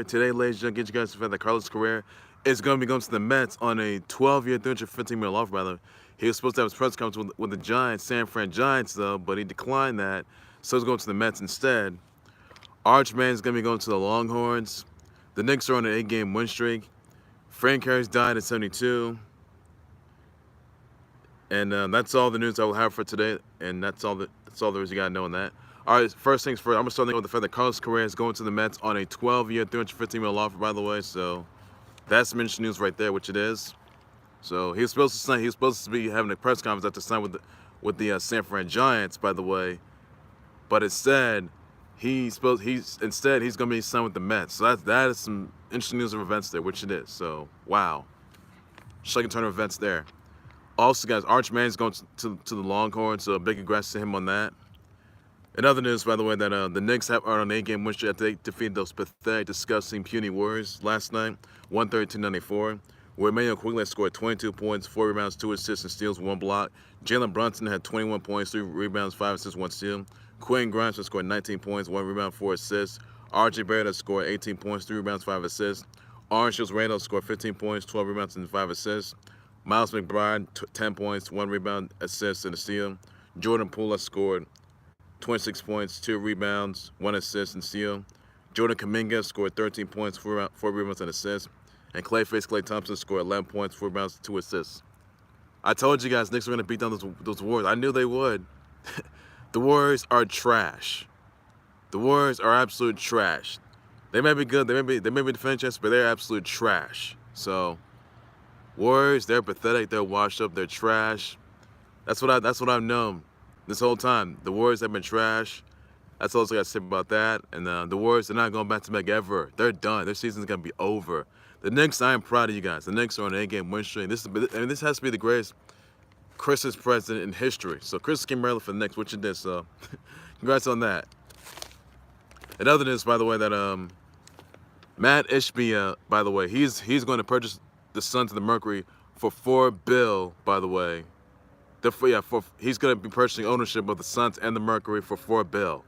Today, ladies and gentlemen, get you guys to the fact that Carlos Correa is going to be going to the Mets on a 12-year, $315 million offer, brother. He was supposed to have his press conference with the Giants, San Fran Giants, though, but he declined that, so he's going to the Mets instead. Archman is going to be going to the Longhorns. The Knicks are on an 8-game win streak. Franco Harris died at 72. And that's all the news I will have for today, and that's all there is you got to know on that. All right, first things first, I'm going to start with the fact that Carlos Correa is going to the Mets on a 12-year, $315 million offer, by the way. So that's some interesting news right there, which it is. So he was supposed to be having a press conference after signing with the San Fran Giants, by the way. But instead, he's going to be signed with the Mets. So that is some interesting news of events there, which it is. So wow, second turn of events there. Also, guys, Archman is going to the Longhorns, so a big congrats to him on that. In other news, by the way, that the Knicks are on an 8-game win streak after they defeated those pathetic, disgusting, puny Warriors last night, 132-94, where Immanuel Quickley scored 22 points, 4 rebounds, 2 assists, and steals, 1 block. Jalen Brunson had 21 points, 3 rebounds, 5 assists, 1 steal. Quinton Grimes has scored 19 points, 1 rebound, 4 assists. Barrett has scored 18 points, 3 rebounds, 5 assists. Randle scored 15 points, 12 rebounds, and 5 assists. McBride, 10 points, 1 rebound, assist, and a steal. Poole has scored 26 points, 2 rebounds, 1 assist, and steal. Kuminga scored 13 points, 4 rebounds, and assists. And Klayface Thompson scored 11 points, 4 rebounds, 2 assists. I told you guys Knicks were going to beat down those Warriors. I knew they would. The Warriors are trash. The Warriors are absolute trash. They may be good. They may be defending champs, but they're absolute trash. So Warriors, they're pathetic. They're washed up. They're trash. That's what I've known this whole time. The Warriors have been trash. That's all I got to say about that. And the Warriors, they're not going back to back ever. They're done. Their season's going to be over. The Knicks, I am proud of you guys. The Knicks are on an 8-game win streak. This has to be the greatest Christmas present in history. So Christmas came early for the Knicks, which it did. So congrats on that. And other news, by the way, that Matt Ishbia, by the way, he's going to purchase the Suns Mercury for $4 billion, by the way. He's going to be purchasing ownership of the Suns and the Mercury for $4 billion.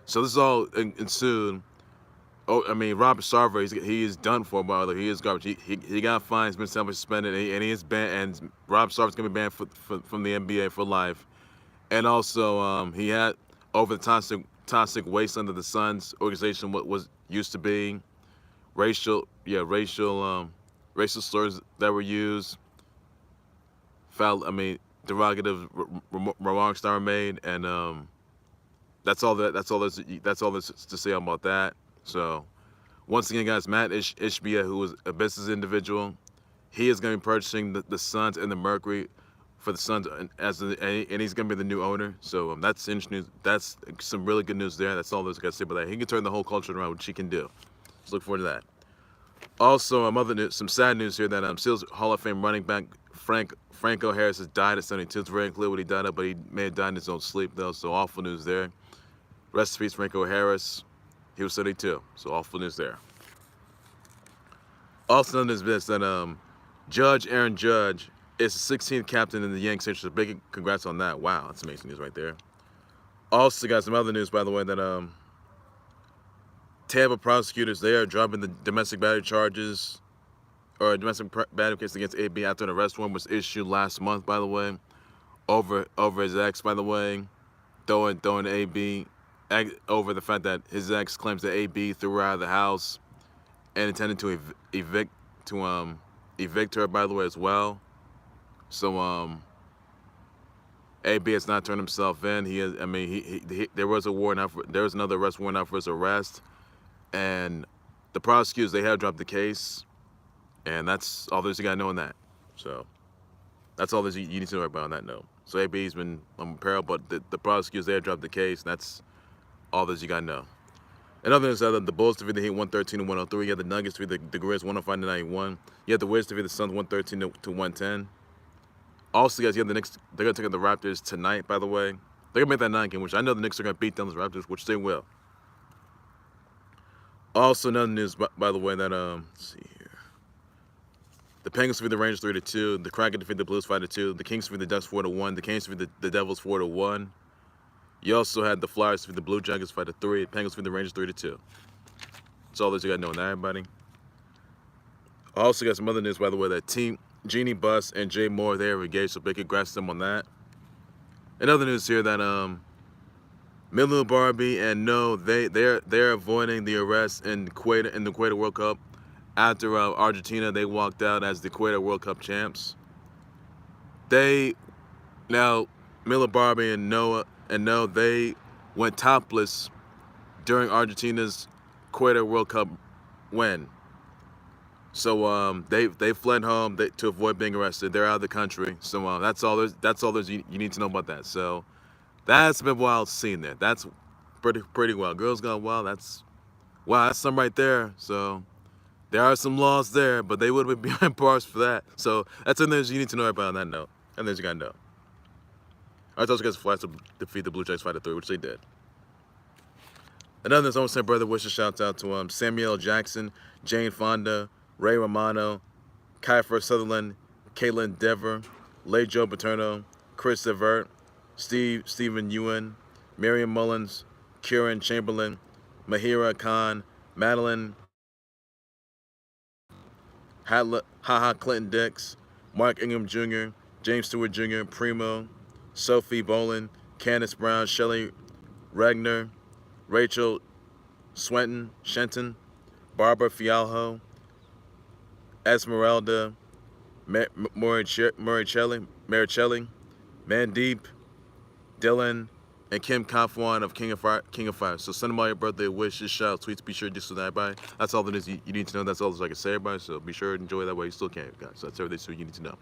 So this is all ensued. Oh, I mean, Robert Sarver, he is done for, by the way. He is garbage. He got fined, he's been self-suspended, and he is banned. And Rob Sarver's going to be banned from the NBA for life. And also, he had over the toxic waste under the Suns organization, what was used to be racial slurs that were used, derogative remarks that were made, and that's all there's to say about that. So, once again, guys, Matt Ishbia, who is a business individual, he is going to be purchasing the Suns and the Mercury for the Suns, and he's going to be the new owner. So that's interesting news. That's some really good news there. That's all there's got to say about that. He can turn the whole culture around, which he can do. So look forward to that. Also, some sad news here that Steelers Hall of Fame running back Franco Harris has died at 72. It's very unclear what he died of, but he may have died in his own sleep, though. So awful news there. Rest in peace, Franco Harris. He was 72. So awful news there. Also, known as this, that Aaron Judge is the 16th captain in the Yanks. So big congrats on that. Wow, that's amazing news right there. Also, got some other news, by the way, that Tampa prosecutors, they are dropping the domestic battery charges, or a domestic battery case against AB after an arrest warrant was issued last month, by the way, over his ex, by the way, throwing AB over the fact that his ex claims that AB threw her out of the house and intended to evict her, by the way, as well. So AB has not turned himself in. There was another arrest warrant out for his arrest, and the prosecutors, they have dropped the case, and that's all there's you got to know on that. So that's all you need to know about on that note. So AB's been on peril, but the prosecutors, they have dropped the case, and that's all there's you got to know. And other than the Bulls defeat the Heat 113-103. You had the Nuggets defeat the Grizz 105-91. You had the Wizards defeat the Suns 113-110. Also, guys, you have the Knicks. They're going to take on the Raptors tonight, by the way. They're going to make that 9 game, which I know the Knicks are going to beat down the Raptors, which they will. Also, another news, by the way, that, let's see here. The Penguins defeat the Rangers 3-2. The Kraken defeat the Blues 5-2. The Kings defeat the Ducks 4-1. The Canes defeat the Devils 4-1. You also had the Flyers defeat the Blue Jackets 5-3. The Penguins defeat the Rangers 3-2. That's all that you got to know on that, everybody. I also got some other news, by the way, that Team Jeannie Buss and Jay Moore, they are engaged, so big congrats to them on that. And other news here that Emmanuel Barbie and No, they're avoiding the arrest in the Kuwait World Cup. After Argentina, they walked out as the Kuwait World Cup champs. Now Miller Barbie and No, they went topless during Argentina's Kuwait World Cup win. So they fled home to avoid being arrested. They're out of the country. So that's all you need to know about that. So that's been wild scene there. That's pretty wild. Girls Gone Wild. That's some right there. So there are some laws there, but they would have been behind bars for that. So that's something you need to know about on that note. And then you gotta know. I told you guys the Flash to defeat the Blue Jays 5-3, which they did. Another thing, I want to say brother wishes shout out to Samuel Jackson, Jane Fonda, Ray Romano, Kiefer Sutherland, Caitlin Dever, Leigh Joe Paterno, Chris Evert, Stephen Ewan, Miriam Mullins, Kieran Chamberlain, Mahira Khan, Madeline, Haha Clinton Dix, Mark Ingram Jr., James Stewart Jr., Primo, Sophie Bolin, Candace Brown, Shelley Ragnar, Rachel Shenton, Barbara Fialho, Esmeralda, Maricelli, Mandeep, Dylan, and Kim Kafwan of King of Fire. So send them all your birthday wishes, shout out, tweets. Be sure to do so that, everybody. That's all that is you need to know. That's all I can say, everybody. So be sure to enjoy that way you still can, guys. So that's everything you need to know.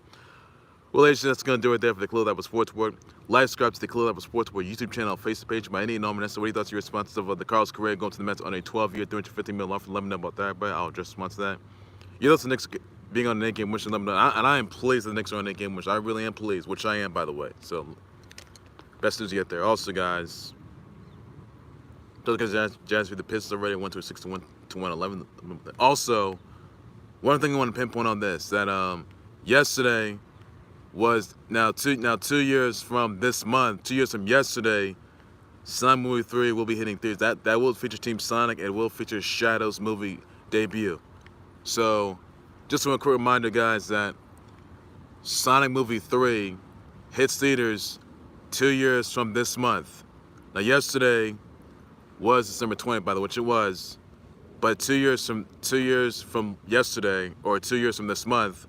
Well, ladies, that's going to do it there for the Khalil That Was Sports Report. Like, subscribe to the Khalil That Was Sports Report YouTube channel, Facebook page by any nomination. So what do you thought your responses of the Carlos Correa going to the Mets on a 12-year, $350 million offer? Let me know about that, but I'll just respond to that. You know, the Knicks being on an 8-game win, let me know. And I am pleased that the Knicks are on an 8-game win. I really am pleased, which I am, by the way. So, best news you get there. Also, guys, those guys Jazz beat the Pistons already, went to a 6-111. Also, one thing I want to pinpoint on this, that yesterday was now 2 years from this month, 2 years from yesterday, Sonic Movie 3 will be hitting theaters. That will feature Team Sonic. It will feature Shadow's movie debut. So, just a quick reminder, guys, that Sonic Movie 3 hits theaters 2 years from this month. Now, yesterday was December 20th, by the way, which it was. But 2 years from yesterday, or 2 years from this month,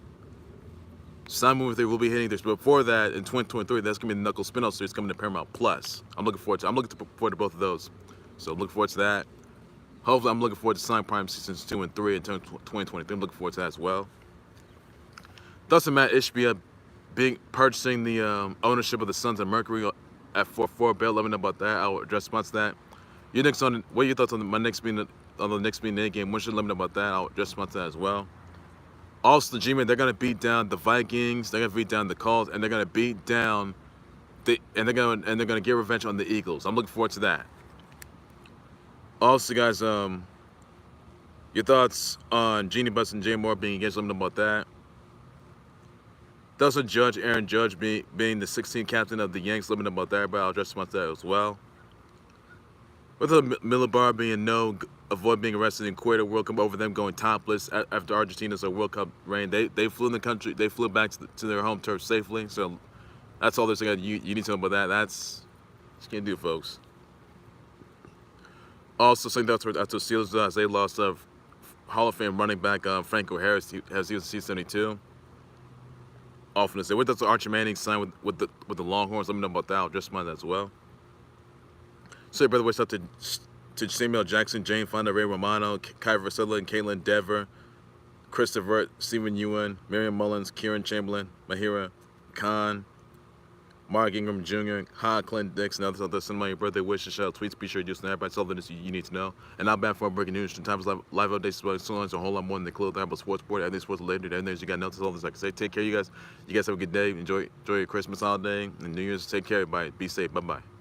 Sonic Movie 3 will be hitting this. But before that, in 2023, that's gonna be the Knuckles spin-off series coming to Paramount Plus. I'm looking forward to both of those. So I'm looking forward to that. Hopefully, I'm looking forward to Sonic Prime Seasons 2 and 3 in 2023. I'm looking forward to that as well. Thus, Matt Ishbia purchasing the ownership of the Suns Mercury at 4 Bell. Let me know about that. I'll address response to that. What are your thoughts on the Knicks being an 8-game win? Let me know about that. I'll address response to that as well. Also, the G-Men, they're gonna beat down the Vikings. They're gonna beat down the Colts, and they're gonna beat down they're gonna get revenge on the Eagles. I'm looking forward to that. Also, guys, your thoughts on Jeannie Buss and Jay Moore being engaged? Let me know about that. Also, Aaron Judge being the 16th captain of the Yanks. Let me know about that, but I'll address response to that as well. With Miller Barbie and No avoid being arrested in Kuwait World Cup over them going topless after Argentina's World Cup reign. They flew in the country. They flew back to their home turf safely. So that's all there's you need to know about that. That's what you can't do, folks. Also, saying that after Steelers as they lost Hall of Fame running back Franco Harris. He was C-72. Often to say, with us, Archie Manning signed with the Longhorns. Let me know about that. I'll just mind that as well. So, brother, what's up to Samuel Jackson, Jane Fonda, Ray Romano, Kiefer Sutherland, Caitlin Dever, Christopher, Stephen Ewan, Miriam Mullins, Kieran Chamberlain, Mahira Khan, Mark Ingram Jr., Clint Dix, and others. Send my birthday wishes, shout out, tweets. Be sure to do something. Everybody, all that you need to know. And I'm back for breaking news. Sometimes live updates, so a whole lot more than the Khalil That Was Sports Report. Everything sports related. Everything you got notes. All this I can say. Take care, you guys. You guys have a good day. Enjoy your Christmas holiday and New Year's. Take care, everybody. Be safe. Bye bye.